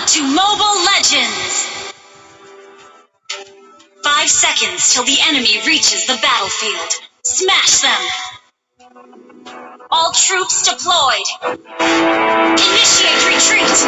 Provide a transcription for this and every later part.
to Mobile Legends! 5 seconds till the enemy reaches the battlefield. Smash them! All troops deployed! Initiate retreat!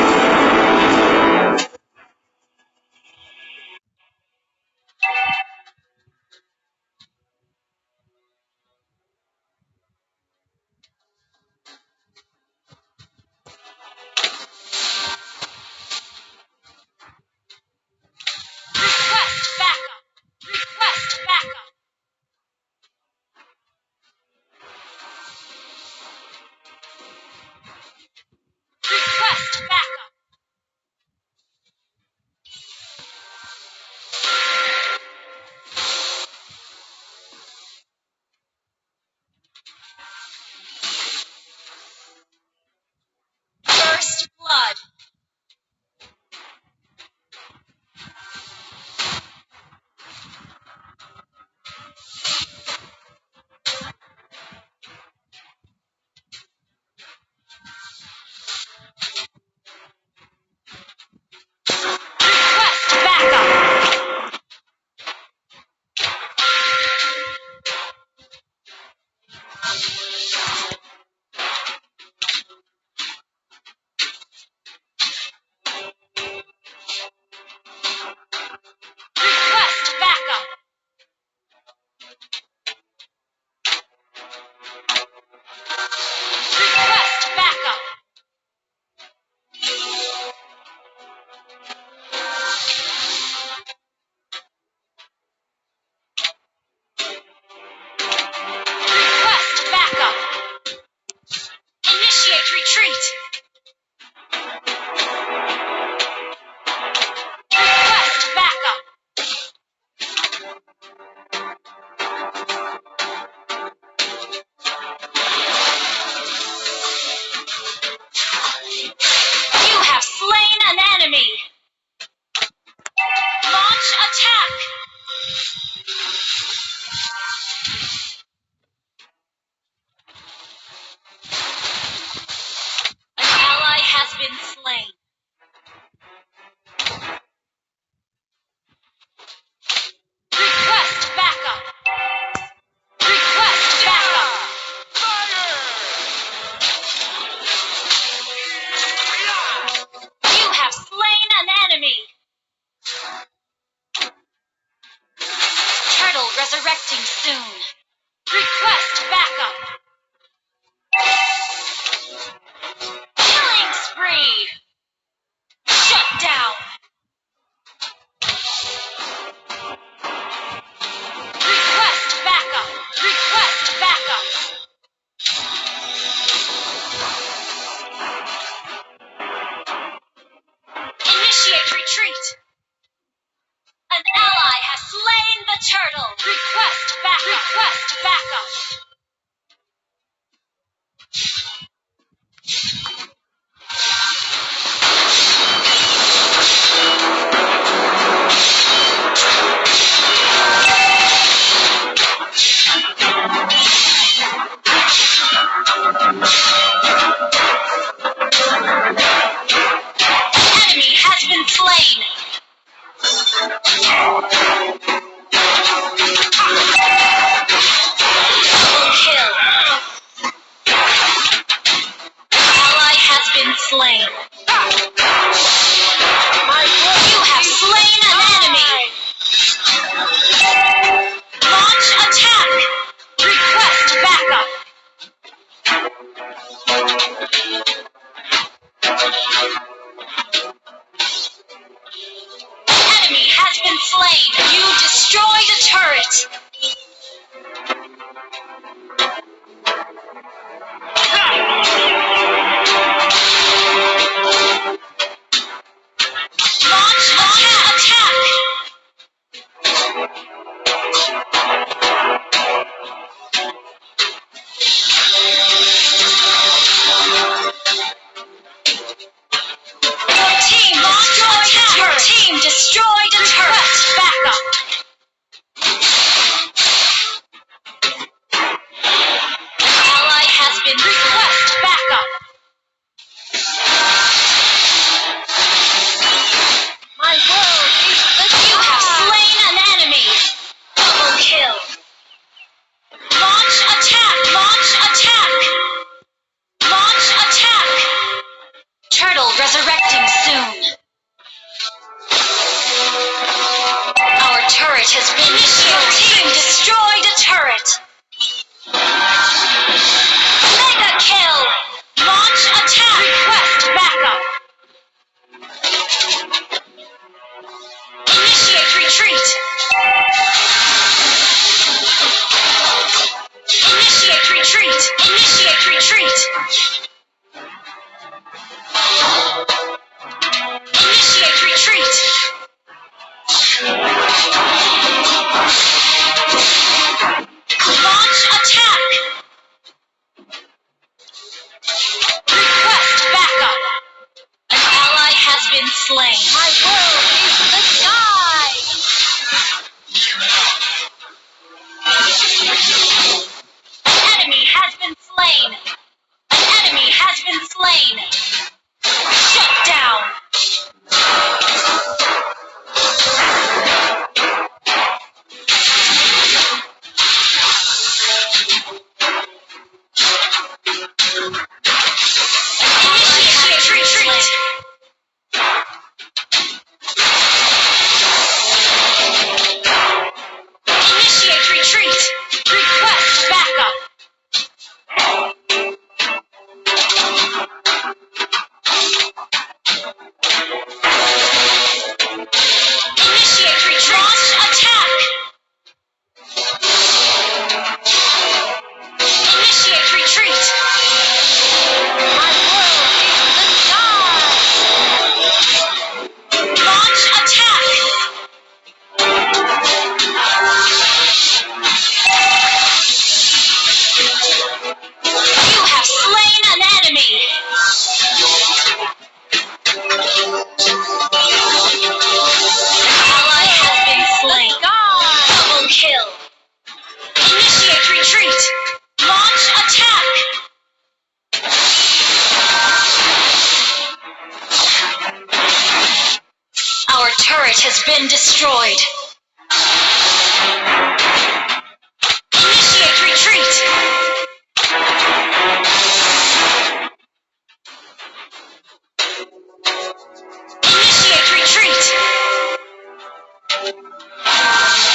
First blood. Request backup. Request backup. Request backup. Request backup. Initiate retreat. Request backup. You have slain an enemy. Launch attack. An ally has been slain. Request backup. Request backup. You have slain an enemy. Turtle resurrecting soon. Request backup. Killing spree. Shut down. Request backup. Request backup. Initiate retreat. An ally has slain the turtle. Request backup. Request backup. Enemy has been slain. Double kill. Ally has been slain. You have slain an enemy. Launch attack. Request backup. Enemy has been slain. You destroyed a turret. Launch attack. Your team destroyed a turret. Team destroyed a turret. Backup. Ally has been request backup. has been slain. My world is the sky! An enemy has been slain. An enemy has been slain. Shut down. Initiate retreat. Initiate retreat. Request backup. Initiate retreat. Launch attack. Initiate retreat. My world is the sky! Launch attack. You have slain an enemy. Ally has been slain. Double kill. Initiate retreat. Launch attack. Our turret has been destroyed. Initiate retreat. Initiate retreat.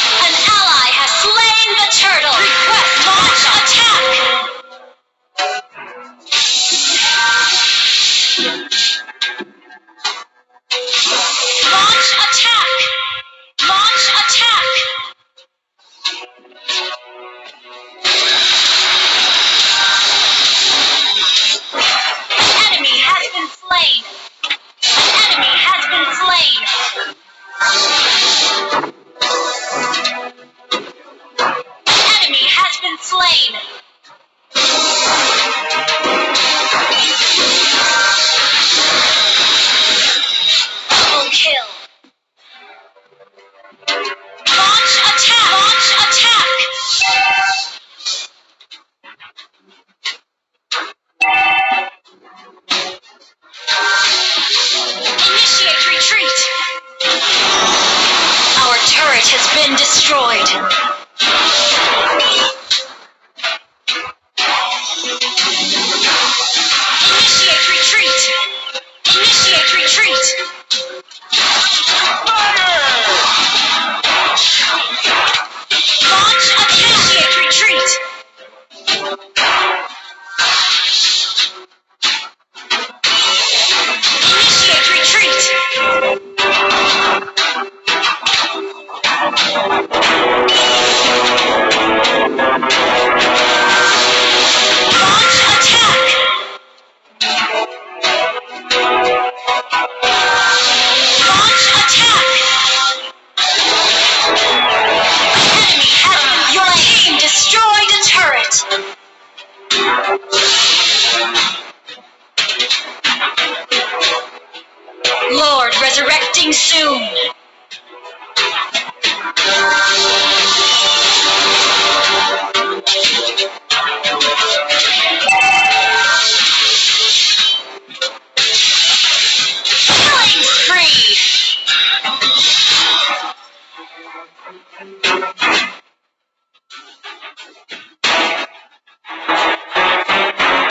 An ally has slain the turtle. Request launch attack. Launch attack. Launch attack. An enemy has been slain. An enemy has been slain. An enemy has been slain. Double kill. Launch attack. Launch attack. Initiate retreat. Our turret has been destroyed. Initiate retreat. Initiate retreat. Launch attack. Initiate retreat. Initiate retreat. Launch attack. Launch attack. Enemy has been. Your team destroyed a turret. Lord resurrecting soon. Killing spree.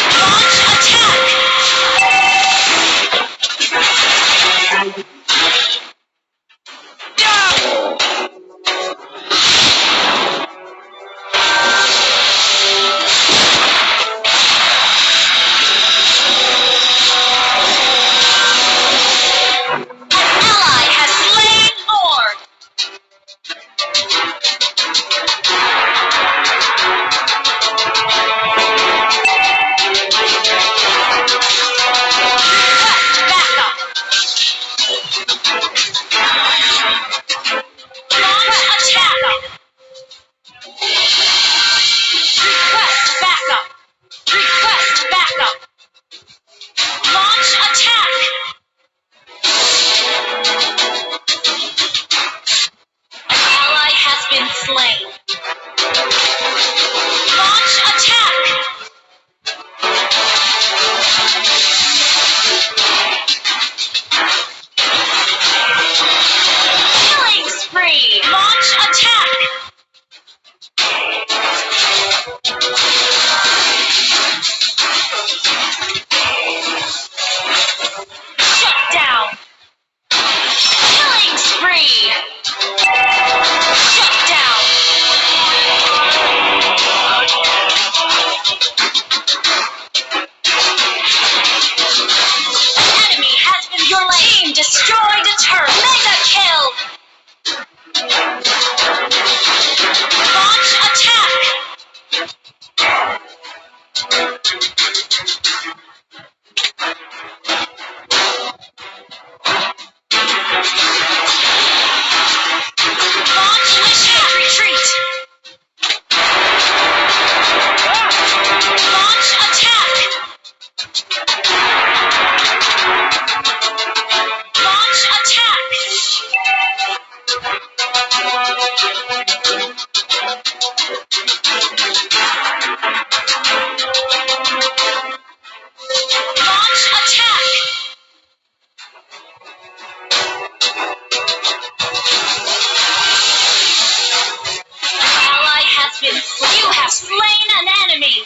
Launch attack. team destroyed a turret. Mega kill. Launch attack. Launch attack. Retreat. Launch attack. Launch attack. Launch attack. Ally has been slain. You have slain an enemy.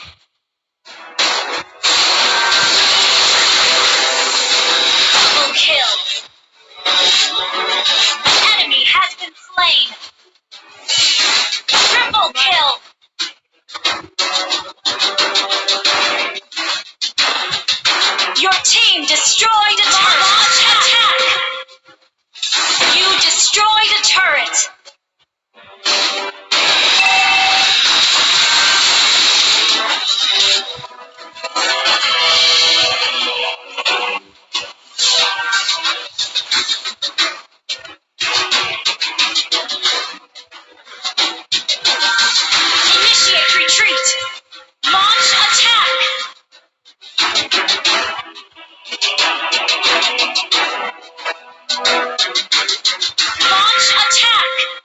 Double kill. An enemy has been slain. Triple kill. Your team destroyed a turret. Launch attack. You destroyed a turret. Initiate retreat. Launch attack. Launch attack.